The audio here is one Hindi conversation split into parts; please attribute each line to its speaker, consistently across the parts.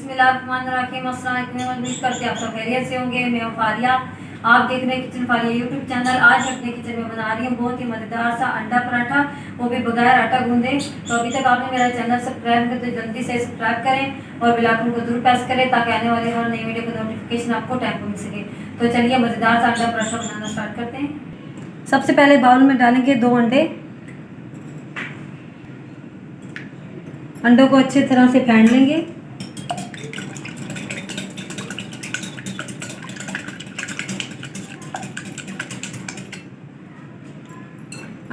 Speaker 1: बिस्मिल्लाहिर्रहमानिर्रहीम। अस्सलाम वालेकुम। उम्मीद करते हैं आप सब खैरियत से होंगे। मैं हूं फारिया, आप देख रहे हैं किचन फारिया यूट्यूब चैनल। आज मैं अपने किचन में बना रही हूँ बहुत ही मज़ेदार सा अंडा पराठा, वो भी बगैर आटा गूंदे। तो अभी तक आपने मेरा चैनल सब्सक्राइब कर तो जल्दी से सब्सक्राइब करें और बेल आइकन को जरूर प्रेस करें ताकि आने वाली हर नई वीडियो का नोटिफिकेशन आपको टाइम पर मिल सके। तो चलिए मज़ेदार सा अंडा पराठा बनाना स्टार्ट करते हैं। सबसे पहले बाउल में डालेंगे 2 अंडे। अंडों को अच्छी तरह से फेंट लेंगे।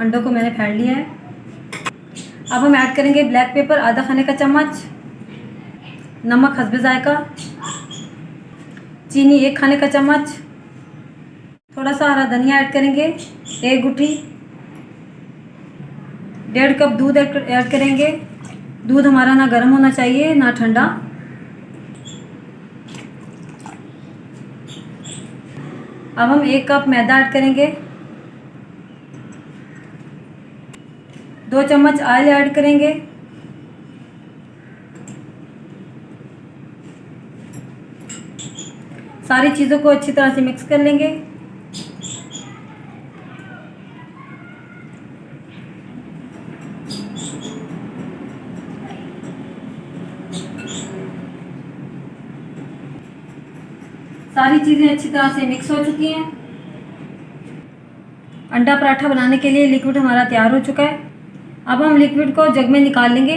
Speaker 1: अंडों को मैंने फेंट लिया है। अब हम ऐड करेंगे ब्लैक पेपर आधा खाने का चम्मच, नमक हस्बे जायका, चीनी 1 खाने का चम्मच, थोड़ा सा हरा धनिया ऐड करेंगे 1 गुठी, 1.5 कप दूध ऐड करेंगे। दूध हमारा ना गर्म होना चाहिए ना ठंडा। अब हम 1 कप मैदा ऐड करेंगे, 2 चम्मच ऑयल ऐड करेंगे, सारी चीज़ों को अच्छी तरह से मिक्स कर लेंगे। सारी चीज़ें अच्छी तरह से मिक्स हो चुकी हैं। अंडा पराठा बनाने के लिए लिक्विड हमारा तैयार हो चुका है। अब हम लिक्विड को जग में निकाल लेंगे।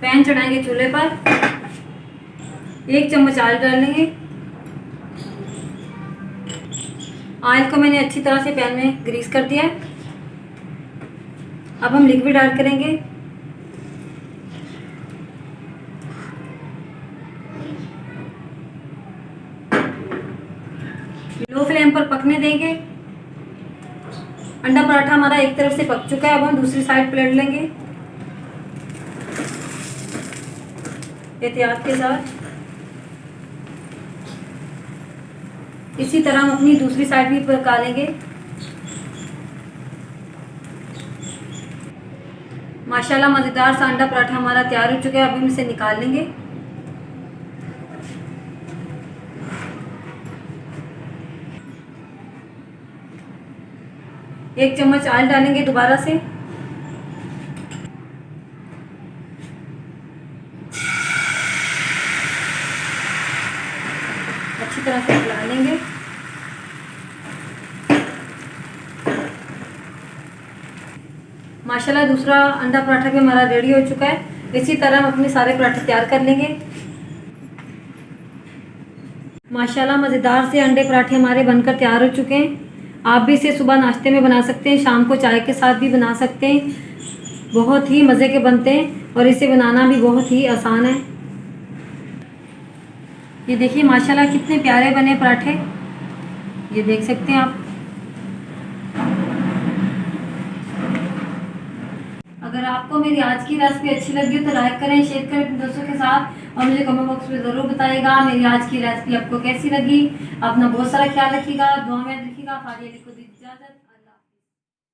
Speaker 1: पैन चढ़ाएंगे चूल्हे पर, 1 चम्मच ऑयल डालेंगे। ऑयल को मैंने अच्छी तरह से पैन में ग्रीस कर दिया है। अब हम लिक्विड ऐड करेंगे। लो फ्लेम पर पकने देंगे। अंडा पराठा हमारा एक तरफ से पक चुका है। अब हम दूसरी साइड पलट लेंगे एहतियात के साथ। इसी तरह हम अपनी दूसरी साइड भी पका लेंगे। माशाल्लाह मज़ेदार सा अंडा पराठा हमारा तैयार हो चुका है। अब हम इसे निकाल लेंगे। एक चम्मच ऑयल डालेंगे दोबारा से। अच्छी तरह से मिला लेंगे। माशाल्लाह दूसरा अंडा पराठा भी हमारा रेडी हो चुका है। इसी तरह हम अपने सारे पराठे तैयार कर लेंगे। माशाल्लाह मज़ेदार से अंडे पराठे हमारे बनकर तैयार हो चुके हैं। आप भी इसे सुबह नाश्ते में बना सकते हैं, शाम को चाय के साथ भी बना सकते हैं। बहुत ही मज़े के बनते हैं और इसे बनाना भी बहुत ही आसान है। ये देखिए माशाल्लाह कितने प्यारे बने पराठे, ये देख सकते हैं आप। अगर आपको मेरी आज की रेसिपी अच्छी लगी तो लाइक करें, शेयर करें अपने दोस्तों के साथ और मुझे कमेंट बॉक्स में ज़रूर बताइएगा मेरी आज की रेसिपी आपको कैसी लगी। अपना बहुत सारा ख्याल रखिएगा, दुआ में रखिएगा। फारिया को दी इजाज़त।